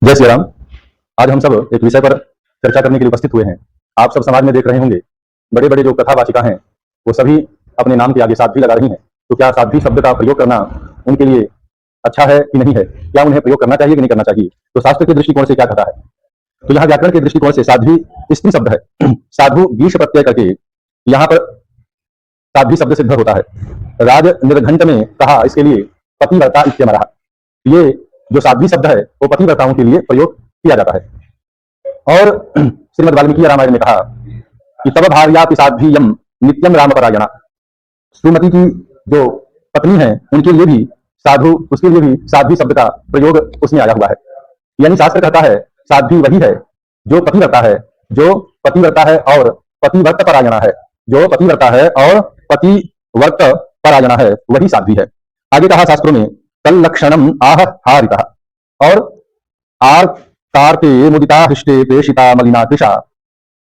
जय श्री राम। आज हम सब एक विषय पर चर्चा करने के लिए उपस्थित हुए हैं। आप सब समाज में देख रहे होंगे, बड़े बड़े जो कथावाचिका हैं वो सभी अपने नाम के आगे साध्वी लगा रही हैं। तो क्या साध्वी शब्द का प्रयोग करना उनके लिए अच्छा है कि नहीं है, क्या उन्हें प्रयोग करना चाहिए कि नहीं करना चाहिए? तो शास्त्र के दृष्टिकोण से क्या कहता है? तो यहाँ व्याकरण के दृष्टिकोण से साध्वी स्त्री शब्द है। साधु गीश प्रत्यय करके यहाँ पर साध्वी शब्द सिद्ध होता है। राज निर्घंट में कहा इसके लिए पतिव्रता इत्यमरः। ये जो साध्वी शब्द है वो पतिव्रताओं के लिए प्रयोग किया जाता है। और श्रीमद् वाल्मीकि रामायण में कहा कि तब भार्याति साध्वीयम नित्यम राम परायणा। श्रीमती की जो पत्नी है उनके लिए भी साधु, उसके लिए भी साध्वी शब्द का प्रयोग उसमें आया हुआ है। यानी शास्त्र कहता है साध्वी वही है जो पतिव्रता है, जो पतिव्रता है और पतिव्रत परायणा है, जो पतिव्रता है और पतिव्रत परायणा है, वही साध्वी है। आगे कहा शास्त्रों में तल्लक्षणम आह हारिता। और आर तारते मुदिता हृष्टे प्रेषिता मलिना कृषा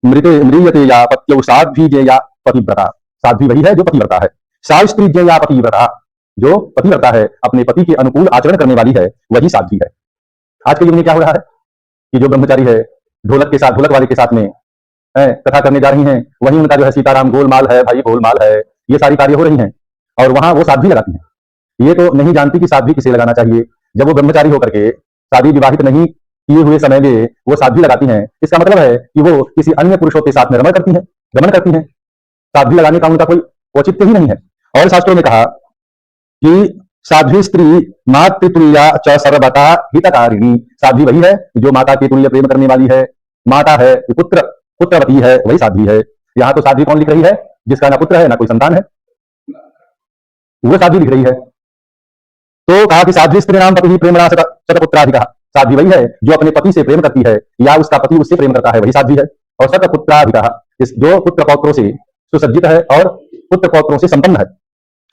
मृते म्रियते या पत्यौ साध्वी जेया पतिव्रता। साध्वी वही है जो पतिव्रता है। सा स्त्री जेया पतिव्रता, जो पतिव्रता है, अपने पति के अनुकूल आचरण करने वाली है, वही साध्वी है। आज के युग में क्या हो रहा है कि जो ब्रह्मचारी है ढोलक के साथ, ढोलक वाले के साथ में कथा करने जा रही हैं, वहीं उनका जो है सीताराम गोलमाल है, भाई गोलमाल है, ये सारी कार्य हो रही हैं और वहां वो साध्वी लगाती हैं। ये तो नहीं जानती कि साध्वी किसे लगाना चाहिए। जब वो ब्रह्मचारी होकर के शादी विवाहित नहीं किए हुए समय में वो साध्वी लगाती हैं, इसका मतलब है कि वो किसी अन्य पुरुषों के साथ में रमण करती हैं, गमन करती हैं। साध्वी लगाने का उनका कोई औचित्य ही नहीं है। और शास्त्रों में कहा कि साध्वी स्त्री मातृतुल्या च सर्वथा हितकारिणी। साध्वी वही है जो माता के तुल्य प्रेम करने वाली है, माता है, पुत्रवती है, वही साध्वी है। यहाँ तो साध्वी कौन लिख रही है? जिसका ना पुत्र है ना कोई संतान है, वो साध्वी लिख रही है। तो कहा कि साध्वी स्त्री नाम पति प्रेमणा शतपुत्राधिका। साध्वी वही है जो अपने पति से प्रेम करती है या उसका पति उससे प्रेम करता है, वही साध्वी है। और शतपुत्राधिका, जो पुत्र पौत्रों से सुसज्जित है और पुत्र पौत्रों से संपन्न है।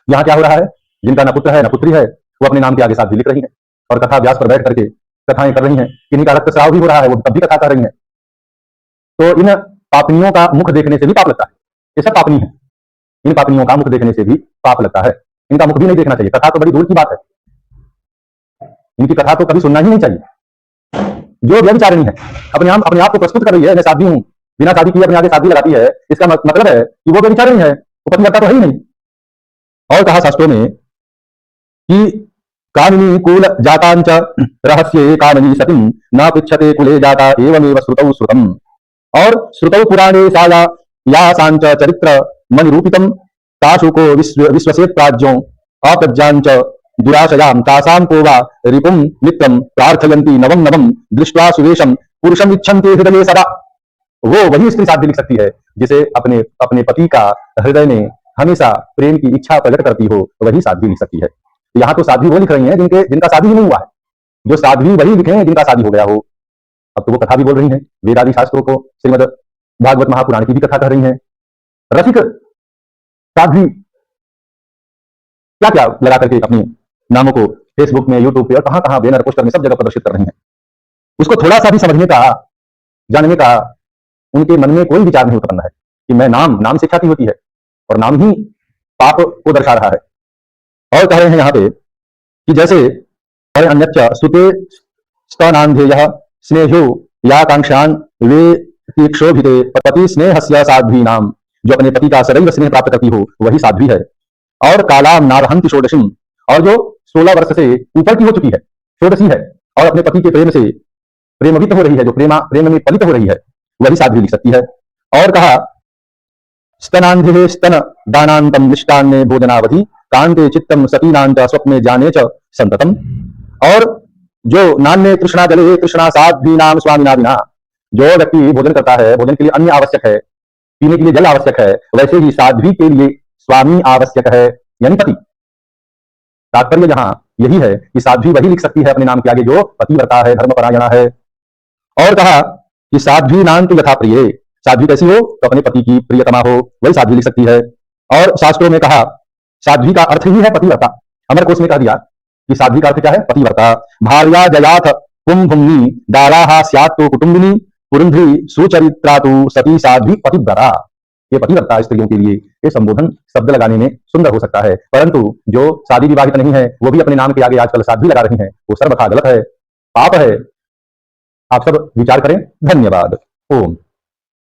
यहाँ क्या हो रहा है? जिनका ना पुत्र है ना पुत्री है, वो अपने नाम के आगे साध्वी लिख रही है और कथा व्यास पर बैठ करके कथाएं कर रही हैं। किन्हीं का रक्तस्राव भी हो रहा है, वो तब भी कथा कर रही है। तो इन पापनियों का मुख देखने से भी पाप लगता है। ये सब पापनी है। इन पापनियों का मुख देखने से भी पाप लगता है। इनका मुख भी नहीं देखना चाहिए। कथा तो बड़ी दूर की बात है, इनकी कथा तो कभी सुनना ही नहीं चाहिए। जो व्यभिचारिणी है, अपने आप को प्रस्तुत कर रही है, मैं साध्वी हूं, बिना शादी किए अपने आगे शादी लगाती है, इसका मतलब है कि वो व्यभिचारिणी है, वो पतिव्रता तो है ही नहीं। और कहा शास्त्रों में कि कामिनी कुल जातांच रहस्ये कामिनी सतिम न पृच्छते कुले जाता एवमेव श्रुतौ श्रुतम। और श्रुतौ पुराणे साया या सांच चरित्र मनिरूपितम ताशुको विश्वसेत प्राज्यों अप्रज्ञांच दुराशयाम तासाम को वा रिपुम नित्यम प्रार्थयन्ति नवम नवम दृष्ट्वा सुवेशम पुरुषम इच्छन्ति हृदये सदा। वो वही स्त्री साध्वी लिख सकती है जिसे अपने पति का हृदय में हमेशा प्रेम की इच्छा प्रकट करती हो, वही साध्वी लिख सकती है। यहाँ तो साध्वी वो लिख रही हैं जिनका शादी ही नहीं हुआ है। जो साध्वी वही लिखे जिनका शादी हो गया हो। अब तो वो कथा भी बोल रही हैं, वेदादि शास्त्रों को, श्रीमद् भागवत महापुराण की भी कथा कर रही हैं। रसिक साध्वी क्या क्या लगा करके अपनी नामों को फेसबुक में, यूट्यूब पे और कहां कहां बैनर पोस्टर में सब जगह प्रदर्शित कर रही हैं। उसको थोड़ा सा भी समझने का, जानने का उनके मन में कोई विचार नहीं उत्पन्न है कि मैं नाम से ख्याति होती है और नाम ही पाप को दर्शा रहा है। और कह रहे हैं यहाँ पे कि जैसे अन्यच्च सुते स्तनान्धेयः स्नेहो या कांक्षान वे तीक्षोभिते पति स्नेहस्य साध्वी नाम। जो अपने पति का सदैव स्नेह प्राप्त करती हो वही साध्वी है। और कालाम नारहंति षोडशीम, और जो 16 वर्ष से ऊपर की हो चुकी है, षोडशी है और अपने पति के प्रेम से प्रेमवित हो रही है, जो प्रेम में पलित हो रही है, वही साध्वी लिख सकती है। और कहा स्तनांधे स्तन दानांतम मिष्टान्ने भोजनावधि कांते चित्तम सतीनांत स्वप्ने जाने च संततम। और जो नान्य कृष्णा जले कृष्णा साध्वी नाम स्वामिना विना, जो व्यक्ति भोजन करता है, भोजन के लिए अन्न आवश्यक है, पीने के लिए जल आवश्यक है, वैसे ही साध्वी के लिए स्वामी आवश्यक है, यानी पति। तात्पर्य यहां यही है कि साध्वी वही लिख सकती है अपने नाम के आगे जो पतिव्रता है, धर्मपरायणा है। और कहा कि साध्वी नाम तो यथा प्रिय, साध्वी कैसी हो तो अपने पति की प्रियतमा हो, वही साध्वी लिख सकती है। और शास्त्रों में कहा साध्वी का अर्थ ही है पतिव्रता। अमरकोश में कह दिया कि साध्वी का अर्थ क्या है? पतिव्रता। भार्या जयाथ कुंभुम्नी दाराहा स्यात्तो कुटुंबिनी पुरुंध्री सुचरित्रा तु सती साध्वी पतिव्रता। ये पतिव्रता स्त्रियों के लिए ये संबोधन शब्द लगाने में सुंदर हो सकता है, परंतु जो शादी विवाहित नहीं है वो भी अपने नाम के आगे आजकल साध्वी लगा रही हैं, वो सर्वथा गलत है, पाप है। आप सब विचार करें। धन्यवाद। ओम।